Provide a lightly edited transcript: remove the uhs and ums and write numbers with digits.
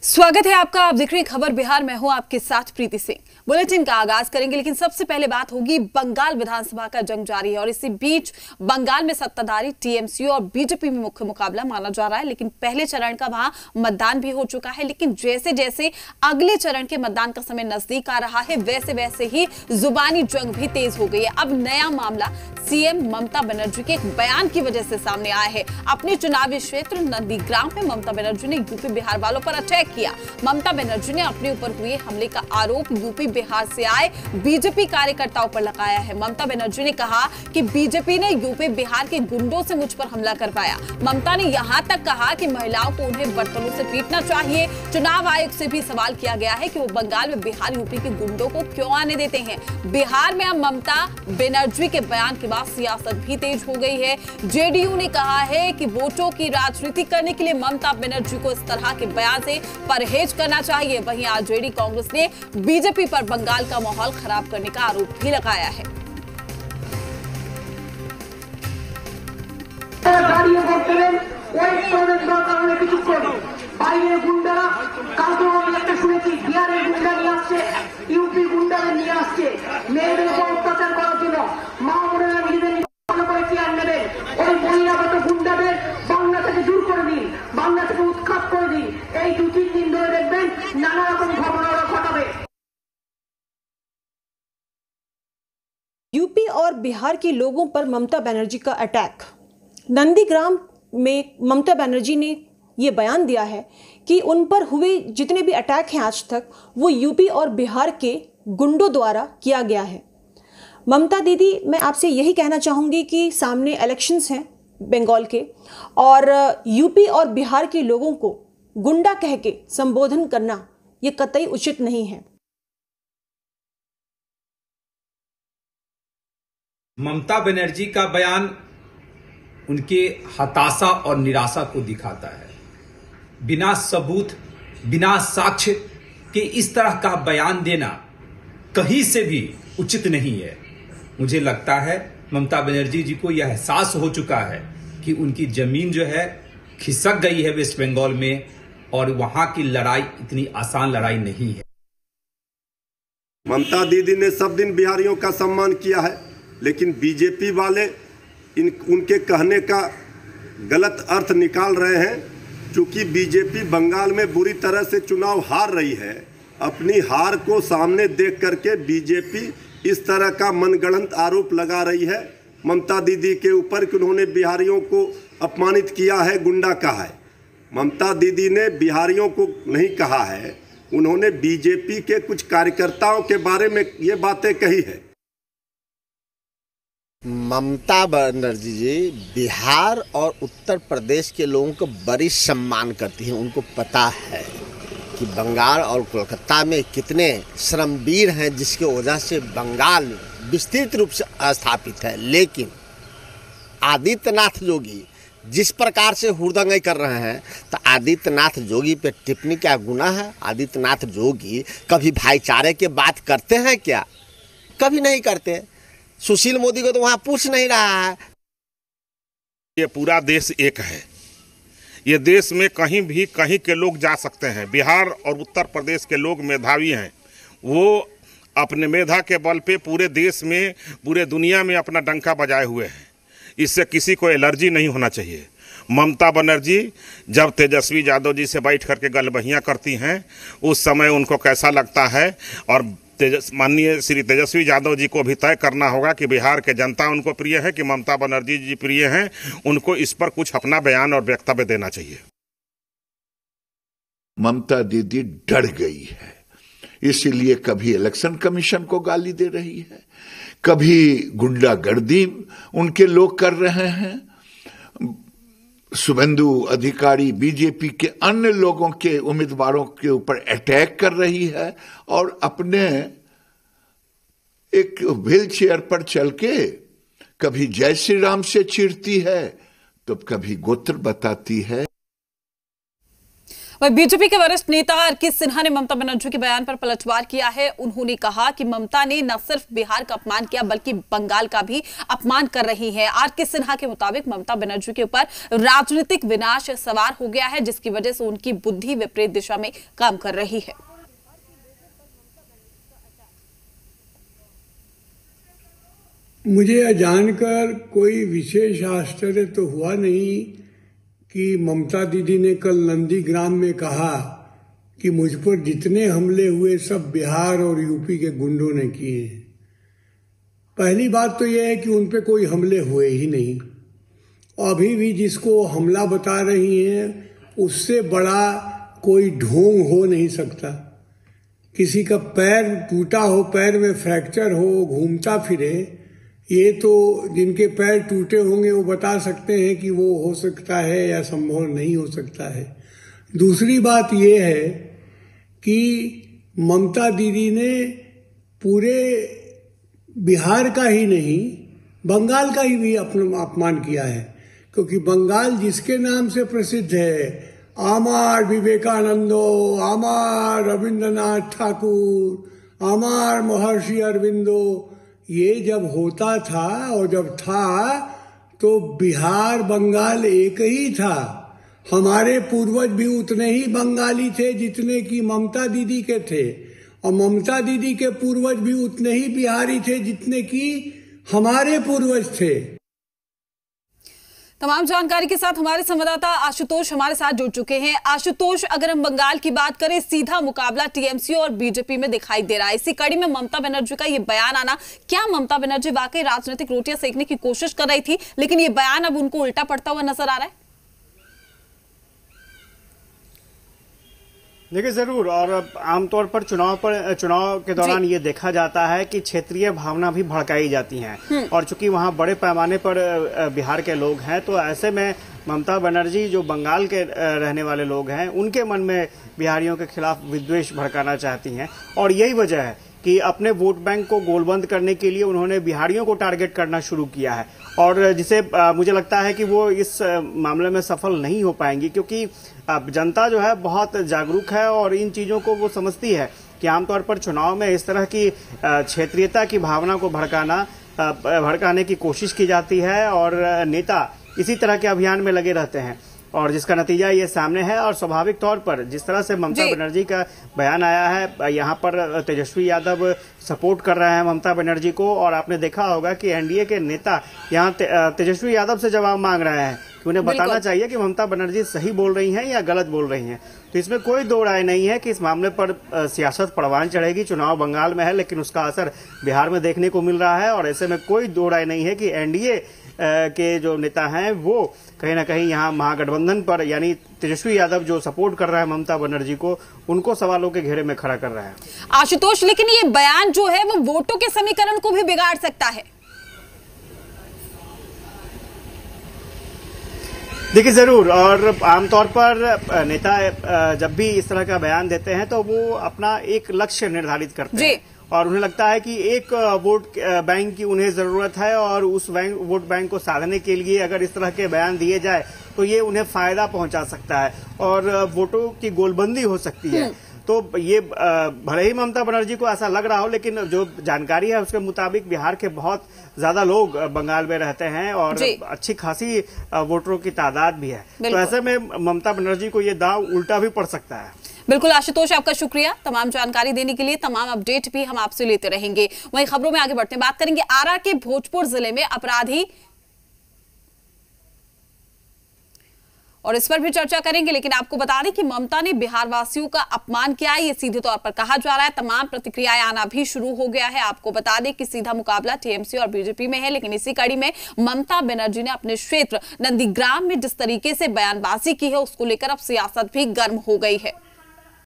स्वागत है आपका। आप देख रहे हैं खबर बिहार। मैं हूं आपके साथ प्रीति सिंह। बुलेटिन का आगाज करेंगे, लेकिन सबसे पहले बात होगी बंगाल विधानसभा का जंग जारी है और इसी बीच बंगाल में सत्ताधारी टीएमसी और बीजेपी में मुख्य मुकाबला माना जा रहा है। लेकिन पहले चरण का वहां मतदान भी हो चुका है, लेकिन जैसे जैसे अगले चरण के मतदान का समय नजदीक आ रहा है वैसे वैसे ही जुबानी जंग भी तेज हो गई है। अब नया मामला सीएम ममता बनर्जी के एक बयान की वजह से सामने आया है। अपने चुनावी क्षेत्र नंदीग्राम में ममता बनर्जी ने यूपी बिहार वालों पर अटैक किया। ममता बनर्जी ने अपने ऊपर हुए हमले का आरोप यूपी बिहार से आए बीजेपी कार्यकर्ताओं पर लगाया है। ममता बनर्जी ने कहा कि बीजेपी ने यूपी बिहार के गुंडों से मुझ पर हमला करवाया। ममता ने यहां तक कहा कि महिलाओं को उन्हें बर्तनों से पीटना चाहिए। चुनाव आयोग से भी सवाल किया गया है कि वो बंगाल में बिहार यूपी के गुंडों को क्यों आने देते हैं। बिहार में अब ममता बनर्जी के बयान के बाद सियासत भी तेज हो गई है। जेडीयू ने कहा है कि वोटों की राजनीति करने के लिए ममता बनर्जी को इस तरह के बयान से परहेज करना चाहिए। वहीं आरजेडी कांग्रेस ने बीजेपी पर बंगाल का माहौल खराब करने का आरोप भी लगाया है। यूपी और बिहार के लोगों पर ममता बनर्जी का अटैक। नंदीग्राम में ममता बनर्जी ने ये बयान दिया है कि उन पर हुए जितने भी अटैक हैं आज तक वो यूपी और बिहार के गुंडों द्वारा किया गया है। ममता दीदी, मैं आपसे यही कहना चाहूँगी कि सामने इलेक्शंस हैं बंगाल के, और यूपी और बिहार के लोगों को गुंडा कह के संबोधन करना ये कतई उचित नहीं है। ममता बनर्जी का बयान उनके हताशा और निराशा को दिखाता है। बिना सबूत, बिना साक्ष्य के इस तरह का बयान देना कहीं से भी उचित नहीं है। मुझे लगता है ममता बनर्जी जी को यह एहसास हो चुका है कि उनकी जमीन जो है खिसक गई है वेस्ट बंगाल में, और वहां की लड़ाई इतनी आसान लड़ाई नहीं है। ममता दीदी ने सब दिन बिहारियों का सम्मान किया है, लेकिन बीजेपी वाले उनके कहने का गलत अर्थ निकाल रहे हैं। चूंकि बीजेपी बंगाल में बुरी तरह से चुनाव हार रही है, अपनी हार को सामने देख करके बीजेपी इस तरह का मनगढ़ंत आरोप लगा रही है ममता दीदी के ऊपर कि उन्होंने बिहारियों को अपमानित किया है, गुंडा कहा है। ममता दीदी ने बिहारियों को नहीं कहा है, उन्होंने बीजेपी के कुछ कार्यकर्ताओं के बारे में ये बातें कही है। ममता बनर्जी जी बिहार और उत्तर प्रदेश के लोगों को बड़ी सम्मान करती हैं। उनको पता है कि बंगाल और कोलकाता में कितने श्रमवीर हैं, जिसकी वजह से बंगाल विस्तृत रूप से स्थापित है। लेकिन आदित्यनाथ जोगी जिस प्रकार से हुड़दंगई कर रहे हैं, तो आदित्यनाथ जोगी पे टिप्पणी क्या गुनाह है? आदित्यनाथ जोगी कभी भाईचारे की बात करते हैं क्या? कभी नहीं करते। सुशील मोदी को तो वहां पूछ नहीं रहा है। ये पूरा देश एक है। ये देश में कहीं भी कहीं के लोग जा सकते हैं। बिहार और उत्तर प्रदेश के लोग मेधावी हैं। वो अपने मेधा के बल पे पूरे देश में, पूरे दुनिया में अपना डंका बजाए हुए हैं। इससे किसी को एलर्जी नहीं होना चाहिए। ममता बनर्जी जब तेजस्वी यादव जी से बैठ करके गलबहियाँ करती हैं, उस समय उनको कैसा लगता है, और माननीय श्री तेजस्वी यादव जी को भी तय करना होगा कि बिहार के जनता उनको प्रिय है कि ममता बनर्जी जी प्रिय हैं। उनको इस पर कुछ अपना बयान और वक्तव्य देना चाहिए। ममता दीदी डर गई है, इसीलिए कभी इलेक्शन कमीशन को गाली दे रही है, कभी गुंडागर्दी उनके लोग कर रहे हैं, शुभेंदु अधिकारी बीजेपी के अन्य लोगों के उम्मीदवारों के ऊपर अटैक कर रही है, और अपने एक व्हील चेयर पर चल के कभी जय श्री राम से चिढ़ती है तो कभी गोत्र बताती है। वहीं बीजेपी के वरिष्ठ नेता आर.के. सिन्हा ने ममता बनर्जी के बयान पर पलटवार किया है। उन्होंने कहा कि ममता ने न सिर्फ बिहार का अपमान किया बल्कि बंगाल का भी अपमान कर रही है। आर.के. सिन्हा के मुताबिक ममता बनर्जी के ऊपर राजनीतिक विनाश सवार हो गया है, जिसकी वजह से उनकी बुद्धि विपरीत दिशा में काम कर रही है। मुझे यह जानकर कोई विशेष आश्चर्य तो हुआ नहीं कि ममता दीदी ने कल नंदीग्राम में कहा कि मुझ पर जितने हमले हुए सब बिहार और यूपी के गुंडों ने किए हैं। पहली बात तो यह है कि उन पे कोई हमले हुए ही नहीं। अभी भी जिसको हमला बता रही हैं उससे बड़ा कोई ढोंग हो नहीं सकता। किसी का पैर टूटा हो, पैर में फ्रैक्चर हो, घूमता फिरे, ये तो जिनके पैर टूटे होंगे वो बता सकते हैं कि वो हो सकता है या संभव नहीं हो सकता है। दूसरी बात ये है कि ममता दीदी ने पूरे बिहार का ही नहीं बंगाल का ही भी अपमान किया है, क्योंकि बंगाल जिसके नाम से प्रसिद्ध है, अमर विवेकानंदो, अमर रविंद्रनाथ ठाकुर, अमर महर्षि अरविंदो, ये जब होता था और जब था तो बिहार बंगाल एक ही था। हमारे पूर्वज भी उतने ही बंगाली थे जितने कि ममता दीदी के थे, और ममता दीदी के पूर्वज भी उतने ही बिहारी थे जितने कि हमारे पूर्वज थे। तमाम जानकारी के साथ हमारे संवाददाता आशुतोष हमारे साथ जुड़ चुके हैं। आशुतोष, अगर हम बंगाल की बात करें, सीधा मुकाबला टीएमसी और बीजेपी में दिखाई दे रहा है। इसी कड़ी में ममता बनर्जी का ये बयान आना, क्या ममता बनर्जी वाकई राजनीतिक रोटियां सेकने की कोशिश कर रही थी, लेकिन ये बयान अब उनको उल्टा पड़ता हुआ नजर आ रहा है? देखिए जरूर, और आमतौर पर चुनाव के दौरान ये देखा जाता है कि क्षेत्रीय भावना भी भड़काई जाती हैं, और चूंकि वहाँ बड़े पैमाने पर बिहार के लोग हैं, तो ऐसे में ममता बनर्जी जो बंगाल के रहने वाले लोग हैं उनके मन में बिहारियों के खिलाफ विद्वेष भड़काना चाहती हैं, और यही वजह है कि अपने वोट बैंक को गोलबंद करने के लिए उन्होंने बिहारियों को टारगेट करना शुरू किया है, और जिसे मुझे लगता है कि वो इस मामले में सफल नहीं हो पाएंगी, क्योंकि जनता जो है बहुत जागरूक है और इन चीज़ों को वो समझती है कि आमतौर पर चुनाव में इस तरह की क्षेत्रीयता की भावना को भड़काने की कोशिश की जाती है, और नेता इसी तरह के अभियान में लगे रहते हैं, और जिसका नतीजा ये सामने है। और स्वाभाविक तौर पर जिस तरह से ममता बनर्जी का बयान आया है, यहाँ पर तेजस्वी यादव सपोर्ट कर रहे हैं ममता बनर्जी को, और आपने देखा होगा कि एनडीए के नेता यहाँ तेजस्वी यादव से जवाब मांग रहे हैं कि उन्हें बताना चाहिए कि ममता बनर्जी सही बोल रही हैं या गलत बोल रही हैं। तो इसमें कोई दो राय नहीं है कि इस मामले पर सियासत परवान चढ़ेगी। चुनाव बंगाल में है, लेकिन उसका असर बिहार में देखने को मिल रहा है, और ऐसे में कोई दो राय नहीं है कि एनडीए के जो नेता हैं वो कहीं ना कहीं यहाँ महागठबंधन पर, यानी तेजस्वी यादव जो सपोर्ट कर रहा है ममता बनर्जी को, उनको सवालों के घेरे में खड़ा कर रहा है। आशुतोष, लेकिन ये बयान जो है वो वोटों के समीकरण को भी बिगाड़ सकता है। देखिए जरूर, और आमतौर पर नेता जब भी इस तरह का बयान देते हैं तो वो अपना एक लक्ष्य निर्धारित करते हैं, और उन्हें लगता है कि एक वोट बैंक की उन्हें जरूरत है, और उस वोट बैंक को साधने के लिए अगर इस तरह के बयान दिए जाए तो ये उन्हें फायदा पहुंचा सकता है और वोटों की गोलबंदी हो सकती है। तो ये भले ही ममता बनर्जी को ऐसा लग रहा हो, लेकिन जो जानकारी है उसके मुताबिक बिहार के बहुत ज्यादा लोग बंगाल में रहते हैं और अच्छी खासी वोटरों की तादाद भी है। तो ऐसे में ममता बनर्जी को ये दांव उल्टा भी पड़ सकता है। बिल्कुल आशुतोष, आपका शुक्रिया तमाम जानकारी देने के लिए। तमाम अपडेट भी हम आपसे लेते रहेंगे। वहीं खबरों में आगे बढ़ते हैं, बात करेंगे आरा के भोजपुर जिले में अपराधी, और इस पर भी चर्चा करेंगे। लेकिन आपको बता दें कि ममता ने बिहार वासियों का अपमान किया है, ये सीधे तौर पर कहा जा रहा है। तमाम प्रतिक्रियाएं आना भी शुरू हो गया है। आपको बता दें कि सीधा मुकाबला टीएमसी और बीजेपी में है, लेकिन इसी कड़ी में ममता बनर्जी ने अपने क्षेत्र नंदीग्राम में जिस तरीके से बयानबाजी की है उसको लेकर अब सियासत भी गर्म हो गई है।